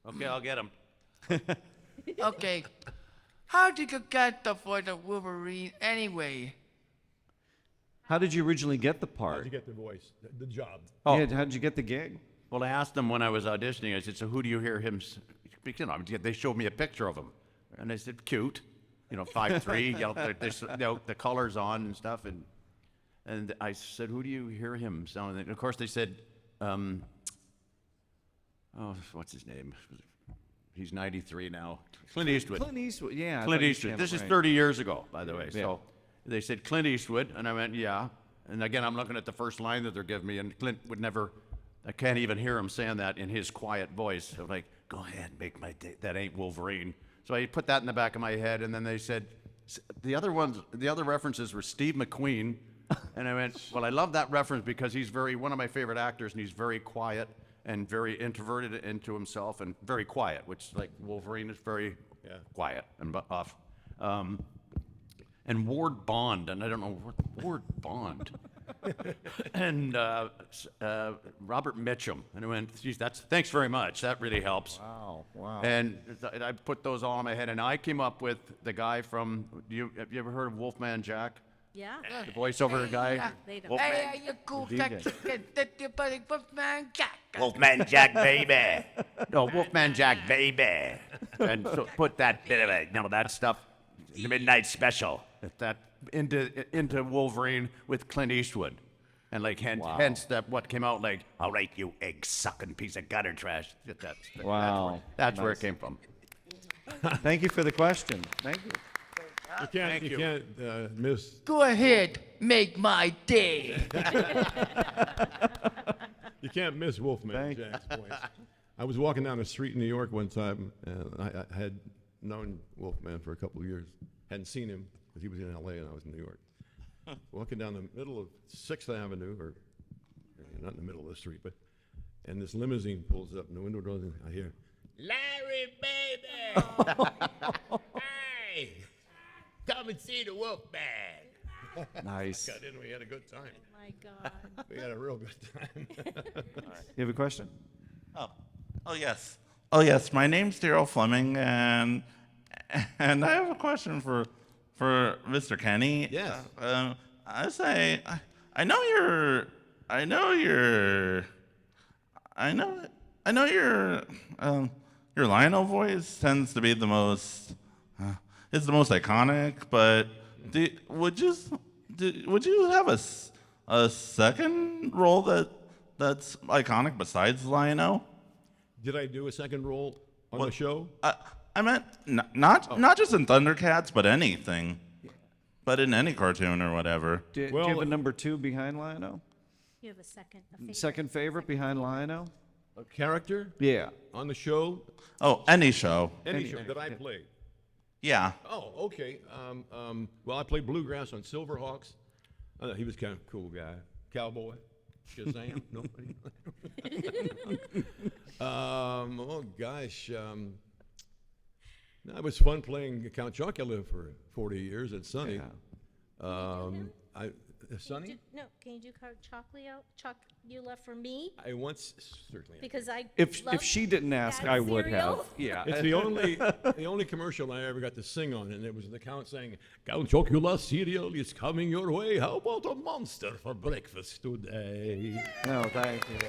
Okay, I'll get him. Okay. How did you get the voice of Wolverine anyway? How did you originally get the How'd part? you get the voice, the job? Yeah, how did you get the gig? Well, I asked them when I was auditioning, I said, so who do you hear him speak? You know, they showed me a picture of him. And I said, cute, 5'3", the colors on and stuff. And I said, who do you hear him sound? And of course they said, what's his name? He's 93 now. Clint Eastwood. Clint Eastwood, yeah. I Clint thought you Eastwood. said This it is right. 30 years ago, by the way. Yeah. So they said Clint Eastwood, and I went, yeah. And again, I'm looking at the first line that they're giving me, and Clint would never, I can't even hear him saying that in his quiet voice. So like, go ahead, make my day. That ain't Wolverine. So I put that in the back of my head, and then they said, the other references were Steve McQueen. And I went, well, I love that reference because he's one of my favorite actors, and he's very quiet and very introverted into himself and very quiet, which like Wolverine is very quiet and off. And Ward Bond, and I don't know, Ward Bond. And Robert Mitchum. And I went, geez, thanks very much. That really helps. Wow. And I put those all in my head, and I came up with the guy from, have you ever heard of Wolfman Jack? Yeah. The voiceover guy? They don't. Wolfman? Hey, you cool sexy kid that you're buddy Wolfman Jack. Wolfman Jack, baby. No, Wolfman Jack, baby. And so put that bit of it, that stuff, the Midnight Special, that into Wolverine with Clint Eastwood. And like, hence that what came out like, all right, you egg-sucking piece of gutter trash. Wow. That's where it came from. Thank you for the question. Thank you. You can't miss. Go ahead, make my day. You can't miss Wolfman Jack's voice. I was walking down the street in New York one time, and I had known Wolfman for a couple of years. Hadn't seen him because he was in L.A. and I was in New York. Walking down the middle of 6th Avenue, or not in the middle of the street, and this limousine pulls up, and the window goes in. I hear, "Larry, baby, hey, come and see the Wolfman." Nice. Got in, we had a good time. Oh my God. We had a real good time. You have a question? Oh yes. My name's Daryl Fleming, and I have a question for Mr. Kenney. Yes. I know your Lionel voice tends to be the most it's the most iconic, but would you have a second role that's iconic besides Lionel? Did I do a second role on the show? I meant not just in Thundercats, but anything. But in any cartoon or whatever. Do you have a number 2 behind Lion-O? You have a favorite. Second favorite behind Lion-O? A character? Yeah. On the show? Oh, any show. Any show that I played. Yeah. Oh, okay. Well, I played Bluegrass on Silverhawks. He was kind of a cool guy. Cowboy. Shazam. Nobody. Oh, gosh. It was fun playing Count Chocula for 40 years at Sunny. Sunny? Can you do Chocula for me? I once certainly. Because If she didn't ask, that I would cereal. have. Yeah. It's the only commercial I ever got to sing on, and it was the Count saying, "Count Chocula cereal is coming your way. How about a monster for breakfast today?" No, thank you.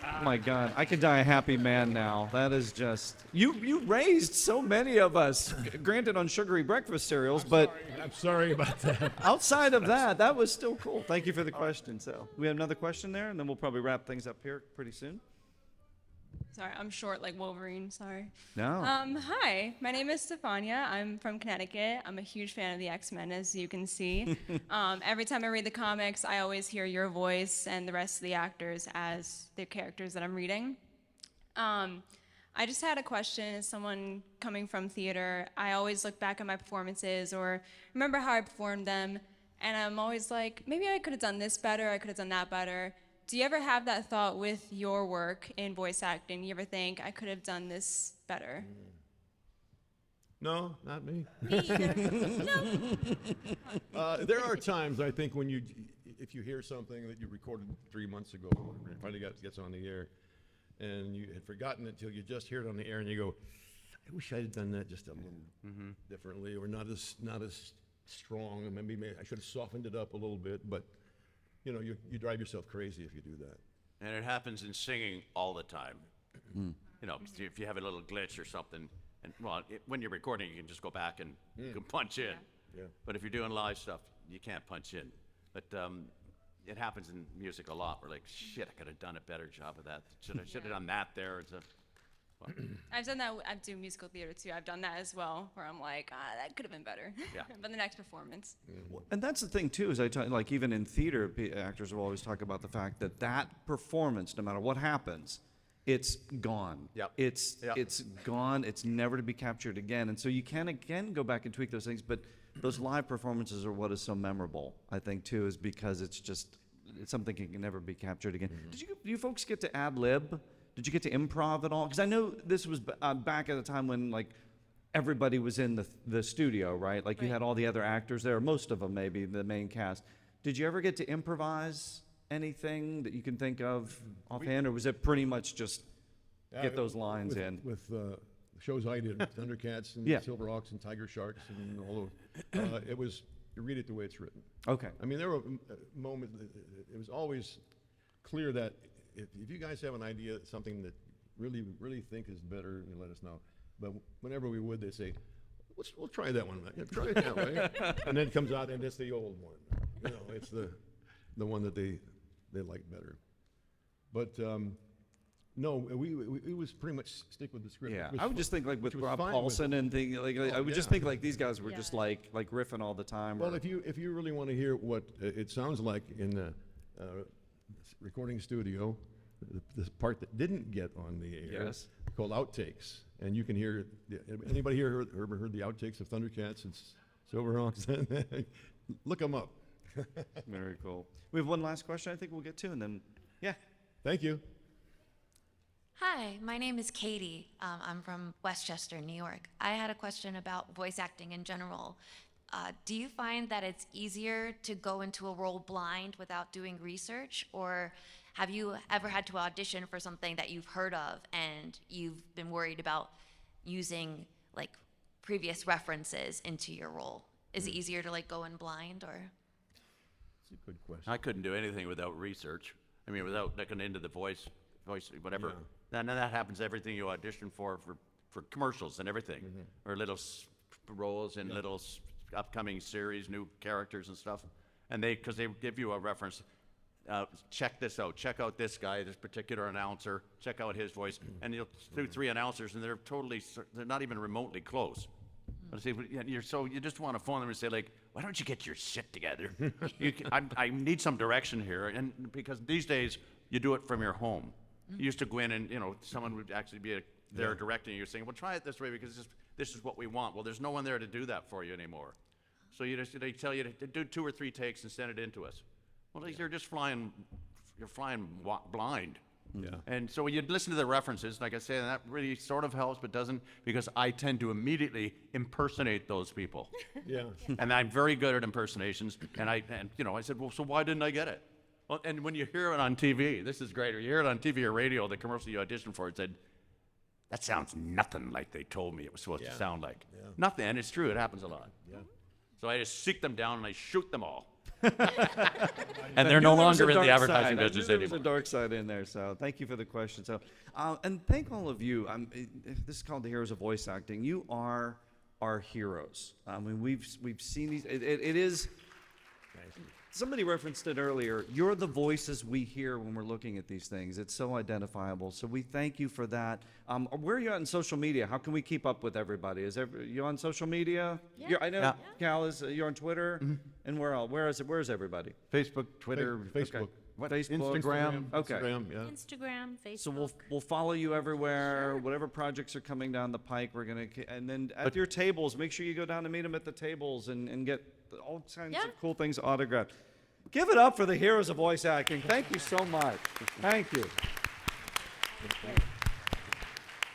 Oh my God, I could die a happy man now. That is just you raised so many of us. Granted, on sugary breakfast cereals, I'm sorry about that. outside of that was still cool. Thank you for the question. So we have another question there, and then we'll probably wrap things up here pretty soon. Sorry, I'm short like Wolverine, sorry. No. Hi, my name is Stefania. I'm from Connecticut. I'm a huge fan of the X-Men, as you can see. Every time I read the comics, I always hear your voice and the rest of the actors as the characters that I'm reading. I just had a question as someone coming from theater. I always look back at my performances or remember how I performed them, and I'm always like, maybe I could have done this better, I could have done that better. Do you ever have that thought with your work in voice acting? You ever think, I could have done this better? No, not me. Me either. No. There are times, I think, when if you hear something that you recorded 3 months ago, when it finally gets on the air, and you had forgotten it till you just hear it on the air, and you go, I wish I had done that just a little differently, or not as strong. Maybe I should have softened it up a little bit, but you drive yourself crazy if you do that. And it happens in singing all the time. If you have a little glitch or something, and when you're recording, you can just go back and you can punch in. Yeah. But if you're doing live stuff, you can't punch in. But it happens in music a lot. We're like, shit, I could have done a better job of that. Should have done that there. I've done that. I do musical theater too. I've done that as well, where I'm like, that could have been better. Yeah. But the next performance. And that's the thing too, is like even in theater, actors will always talk about the fact that performance, no matter what happens, it's gone. Yep. It's gone. It's never to be captured again. And so you can again go back and tweak those things, but those live performances are what is so memorable, I think too, is because it's something that can never be captured again. Do you folks get to ad lib? Did you get to improv at all? Because I know this was back at a time when like everybody was in the studio, right? Like you had all the other actors there, most of them maybe, the main cast. Did you ever get to improvise anything that you can think of offhand, or was it pretty much just get those lines in? With shows I did, Thundercats and Silverhawks and Tiger Sharks and all those, it was, you read it the way it's written. Okay. I mean, there were moments, it was always clear that if you guys have an idea, something that really think is better, you let us know. But whenever we would, they'd say, we'll try that one. Yeah, try it that way. And then it comes out, and it's the old one. It's the one that they like better. But no, we was pretty much stick with the script. Yeah, I would just think like with Rob Paulson and things like I would just think like these guys were just like riffing all the time. Well, if you really want to hear what it sounds like in the recording studio, the part that didn't get on the air, called outtakes, and you can hear. Anybody here ever heard the outtakes of Thundercats and Silverhawks? Look them up. Very cool. We have one last question I think we'll get to, and then Thank you. Hi, my name is Katie. I'm from Westchester, New York. I had a question about voice acting in general. Do you find that it's easier to go into a role blind without doing research, or have you ever had to audition for something that you've heard of and you've been worried about using like previous references into your role? Is it easier to like go in blind, or? That's a good question. I couldn't do anything without research. I mean, without looking into the voice, whatever. And that happens everything you audition for commercials and everything, or little roles in little upcoming series, new characters and stuff. And because they give you a reference, check this out. Check out this guy, this particular announcer. Check out his voice. And you'll do 3 announcers, and they're not even remotely close. But see, you just want to phone them and say, like, why don't you get your shit together? I need some direction here. And because these days, you do it from your home. You used to go in and, someone would actually be there directing you, saying, well, try it this way because this is what we want. Well, there's no one there to do that for you anymore. So they tell you to do 2 or 3 takes and send it in to us. Well, you're just flying blind. Yeah. And so you listen to the references, like I say, and that really sort of helps, but doesn't, because I tend to immediately impersonate those people. Yeah. And I'm very good at impersonations. And I said, well, so why didn't I get it? Well, and when you hear it on TV, this is great. Or you hear it on TV or radio, the commercial you auditioned for, it said, that sounds nothing like they told me it was supposed to sound like. Yeah. Nothing, and it's true. It happens a lot. Yeah. So I just seek them down and I shoot them all. And they're no longer in the advertising business anymore. There's a dark side in there, so thank you for the question. So, and thank all of you. This is called the Heroes of Voice Acting. You are our heroes. I mean, we've seen these. It is. Somebody referenced it earlier. You're the voices we hear when we're looking at these things. It's so identifiable. So we thank you for that. Where are you at in social media? How can we keep up with everybody? You on social media? Yeah. I know Yeah. Cal you're on Twitter. Mm-hmm. And where else? Where's everybody? Facebook, Twitter, Facebook. Okay. What? Facebook, Instagram. Okay. Instagram, yeah. Instagram, Facebook. So we'll follow you everywhere. Sure. Whatever projects are coming down the pike, we're gonna. And then at your tables, make sure you go down and meet them at the tables and get all kinds of cool things autographed. Give it up for the heroes of voice acting. Thank you so much. Thank you.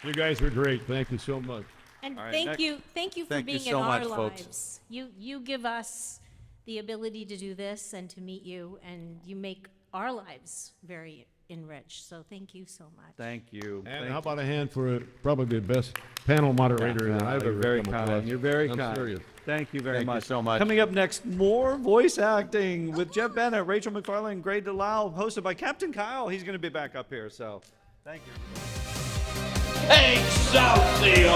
You guys are great. Thank you so much. And All right, thank next. you for Thank you being so in our much, folks. lives. You give us the ability to do this and to meet you, and you make our lives very enriched. So thank you so much. Thank you. And how about a hand for probably the best panel moderator that I've You're ever very come kind. across. You're very I'm kind. serious. Thank you very Thank you much. so much. Coming up next, more voice acting with Jeff Bennett, Rachel McFarlane, Gray DeLisle, hosted by Captain Kyle. He's going to be back up here. So, thank you. Excelsior!